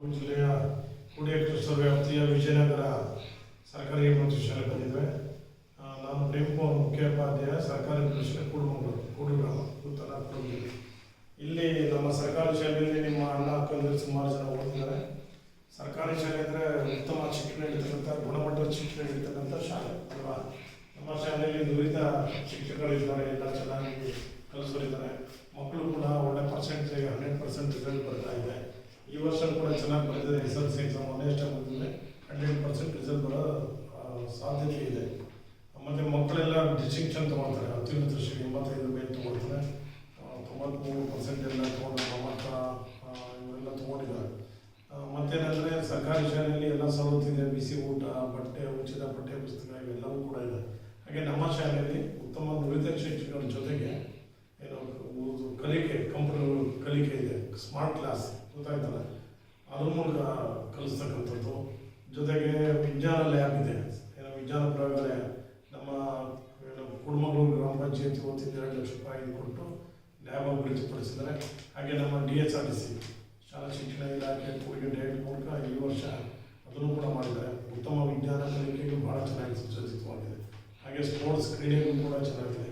ಜಿಲ್ಲೆಯ ಕೂಡಿಯ ವ್ಯಾಪ್ತಿಯ ವಿಜಯನಗರ ಸರ್ಕಾರಿ ಪ್ರೌಢ ಶಾಲೆ ಬಂದಿದ್ದೆ. ನಾನು ಪ್ರೇಮಕುಮಾರ್ ಮುಖ್ಯೋಪಾಧ್ಯಾಯ ಸರ್ಕಾರಿ ಪ್ರೌಢಶಾಲೆ ಕೂಡುಗ್ರಾಮ ಉತ್ತರ ಜಿಲ್ಲೆ. ಇಲ್ಲಿ ನಮ್ಮ ಸರ್ಕಾರಿ ಶಾಲೆಯಲ್ಲಿ ನಿಮ್ಮ ಅಣ್ಣ ಅಕ್ಕಂದಿರು ಸುಮಾರು ಜನ ಓದಿದ್ದಾರೆ. ಸರ್ಕಾರಿ ಶಾಲೆ ಅಂದರೆ ಉತ್ತಮ ಶಿಕ್ಷಣ ನೀಡತಕ್ಕಂಥ ಗುಣಮಟ್ಟದ ಶಿಕ್ಷಣ ನೀಡತಕ್ಕಂಥ ಶಾಲೆ ಅಲ್ವಾ. ನಮ್ಮ ಶಾಲೆಯಲ್ಲಿ ನುರಿತ ಶಿಕ್ಷಕರಿದ್ದಾರೆ, ಎಲ್ಲ ಚೆನ್ನಾಗಿ ಕಲಿಸೋರಿದ್ದಾರೆ. ಮಕ್ಕಳು ಕೂಡ ಒಳ್ಳೆ ಪರ್ಸೆಂಟೇಜ್ 100% ರಿಸಲ್ಟ್ ಬರ್ತಾ ಇದೆ. ಈ ವರ್ಷ ಕೂಡ ಚೆನ್ನಾಗಿ ಬರೆದಿದೆ. SSLC ಎಕ್ಸಾಮ್ ಮೊನ್ನೆ ಅಷ್ಟೇ ಬಂದಿದೆ. 100% ರಿಸಲ್ಟ್ ಬರೋ ಸಾಧ್ಯತೆ ಇದೆ. ಮತ್ತು ಮಕ್ಕಳೆಲ್ಲ ಡಿಸ್ಟಿಂಕ್ಷನ್ ತೊಗೊಳ್ತಾರೆ. ಅತ್ಯುನ್ನತ ಶ್ರೇಣಿ 85 ಮೇಲೆ ತೊಗೊಳ್ತಾರೆ. 93% ಎಲ್ಲ ತೊಗೊಂಡು 90 ಇವರೆಲ್ಲ ತೊಗೊಂಡಿದ್ದಾರೆ. ಮತ್ತೇನೆಂದರೆ ಸರ್ಕಾರಿ ಶಾಲೆಯಲ್ಲಿ ಎಲ್ಲ ಸವಲತ್ತು ಇದೆ. ಬಿಸಿ ಊಟ, ಬಟ್ಟೆ, ಉಚಿತ ಪಠ್ಯ ಪುಸ್ತಕ ಇವೆಲ್ಲವೂ ಕೂಡ ಇದೆ. ಹಾಗೆ ನಮ್ಮ ಶಾಲೆಯಲ್ಲಿ ಉತ್ತಮ ನುರಿತ ಶಿಕ್ಷಕರ ಜೊತೆಗೆ ಏನು ಕಲಿಕೆ, ಕಂಪ್ಯೂಟರ್ ಕಲಿಕೆ ಇದೆ. ಸ್ಮಾರ್ಟ್ ಕ್ಲಾಸ್ ಗೊತ್ತಾಯ್ತಲ್ಲ, ಅದ್ರ ಮೂಲಕ ಕಲಿಸ್ತಕ್ಕಂಥದ್ದು. ಜೊತೆಗೆ ವಿಜ್ಞಾನ ಲ್ಯಾಬ್ ಇದೆ, ಏನೋ ವಿಜ್ಞಾನ ಪ್ರಯೋಗಾಲಯ. ನಮ್ಮ ಕುಡುಮಗಳೂರು ಗ್ರಾಮ ಪಂಚಾಯತಿ ವತಿಯಿಂದ 2 ಲಕ್ಷ ರೂಪಾಯಿ ಕೊಟ್ಟು ಲ್ಯಾಬ್ ಅಭಿವೃದ್ಧಿಪಡಿಸಿದ್ದಾರೆ. ಹಾಗೆ ನಮ್ಮ DHRTC ಶಾಲಾ ಶಿಕ್ಷಣ ಇಲಾಖೆ ಕೊಡುಗೆ ಡೈರೆಕ್ಟ್ ಮೂಲಕ ಈ ವರ್ಷ ಅದನ್ನು ಕೂಡ ಮಾಡಿದ್ದಾರೆ. ಉತ್ತಮ ವಿಜ್ಞಾನ ಕಲಿಕೆಗೂ ಭಾಳ ಚೆನ್ನಾಗಿ ಸುಸಜ್ಜಿತವಾಗಿದೆ. ಹಾಗೆ ಸ್ಪೋರ್ಟ್ಸ್ ಕ್ರೀಡೆಗೂ ಕೂಡ ಚೆನ್ನಾಗಿದೆ.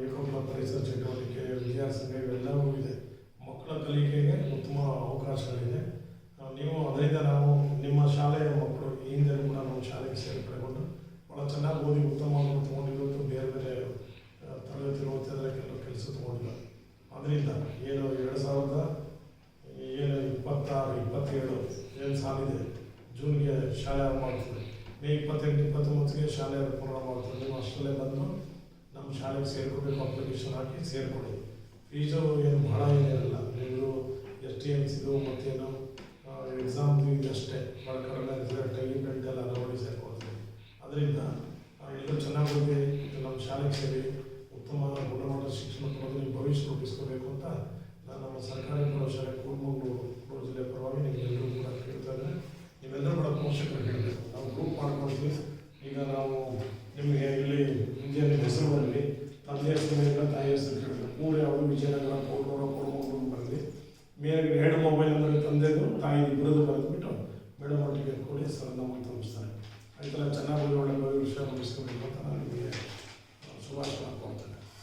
ಏಕೋಪಲ ಪರಿಸರ ಚಟುವಟಿಕೆ, ವಿದ್ಯಾಸಂಘ ಇವೆಲ್ಲವೂ ಇದೆ. ಮಕ್ಕಳ ಕಲಿಕೆಗೆ ಉತ್ತಮ ಅವಕಾಶಗಳಿದೆ. ನೀವು ಅದರಿಂದ ನಾವು ನಿಮ್ಮ ಶಾಲೆಯ ಮಕ್ಕಳು ಈ ಹಿಂದೆ ಕೂಡ ನಾವು ಶಾಲೆಗೆ ಸೇರ್ಪಡೆಗೊಂಡು ಭಾಳ ಚೆನ್ನಾಗಿ ಓದಿ ಉತ್ತಮ ತೊಗೊಂಡಿರೋದು. ಬೇರೆ ಬೇರೆ ತರಗತಿ ಓದ್ತಿದ್ರೆ ಕೆಲಸ ತೊಗೊಂಡಿದ್ದಾರೆ. ಅದರಿಂದ ಏನು 2026-27 ಏನು ಸಾಲಿದೆ, ಜೂನ್ಗೆ ಶಾಲೆ ಆರಂಭ ಮಾಡ್ತದೆ. ಮೇ 28-29ಗೆ ಶಾಲೆ ಪ್ರಾರಂಭ ಮಾಡ್ತದೆ. ನೀವು ಅಷ್ಟರಲ್ಲೇ ಬಂದು ನಮ್ಮ ಶಾಲೆಗೆ ಸೇರ್ಕೋಬೇಕು, ಅಪ್ಲಿಕೇಶನ್ ಹಾಕಿ ಸೇರಿಕೊಡಿ. ಫೀಸು ಏನು ಭಾಳ ಏನಿರಲ್ಲ. ನೀವು STMCದು ಮತ್ತೇನು ಎಕ್ಸಾಮ್ದು ಇದಷ್ಟೇ, ಭಾಳ ಕಡಿಮೆ ರಿಸಲ್ಟ್ ಈವೆಂಟ್ ಎಲ್ಲ ನೋಡಿ ಸೇರ್ಕೊಳ್ತೀವಿ. ಅದರಿಂದ ಎಲ್ಲರೂ ಚೆನ್ನಾಗಿ ಓದಿ ನಮ್ಮ ಶಾಲೆಗೆ ಸೇರಿ ಉತ್ತಮ ಗುಣಮಟ್ಟದ ಶಿಕ್ಷಣ ಪಡೆದು ನೀವು ಭವಿಷ್ಯ ರೂಪಿಸ್ಕೋಬೇಕು ಅಂತ ನಾನು ನಮ್ಮ ಸರ್ಕಾರಿ ಪ್ರೌಢಶಾಲೆ ಕೂಡುಮಗಳೂರು ಜಿಲ್ಲೆ ಪರವಾಗಿ ನಿಮಗೆಲ್ಲರೂ ಕೂಡ ಕೇಳ್ತಾ ಇದ್ದಾರೆ. ನೀವೆಲ್ಲರೂ ಕೂಡ ಪೋಷಕರು ಹೇಳಬೇಕು. ನಾವು ಗ್ರೂಪ್ ಮಾಡ್ಕೊಳ್ತೀವಿ. ಈಗ ನಾವು ನಿಮಗೆ ಇಲ್ಲಿ ವಿಜಯನಗರ ಹೆಸರು ಬರಲಿ, ತಂದೆ ಹೆಸರು ತಾಯಿ ಹೆಸರು ಕೇಳಬೇಕು. 3 ಯಾವುದು ವಿಜಯನಗರ, ಕೂಡುಮಗಳೂರು ಬರಲಿ. ಮೇಲೆ 2 ಮೊಬೈಲ್ ನಂಬರ್ ತಂದೆದು ತಾಯಿ ಇಬ್ಬರದು ಬರೆದುಬಿಟ್ಟು ಮೇಡಮ್ ಒಟ್ಟಿಗೆ ಕೊಡಿ ಸರ್ ನಮಗೆ ತೋರಿಸ್ತಾರೆ. ಆಯ್ತಲ್ಲ, ಚೆನ್ನಾಗಿ ಒಳ್ಳೆ ಭವಿಷ್ಯ ರೂಪಿಸ್ಕೋಬೇಕು ಅಂತ ನಾನು ನಿಮಗೆ ಶುಭಾಶಯ ಮಾಡ್ಕೊಳ್ತೇನೆ.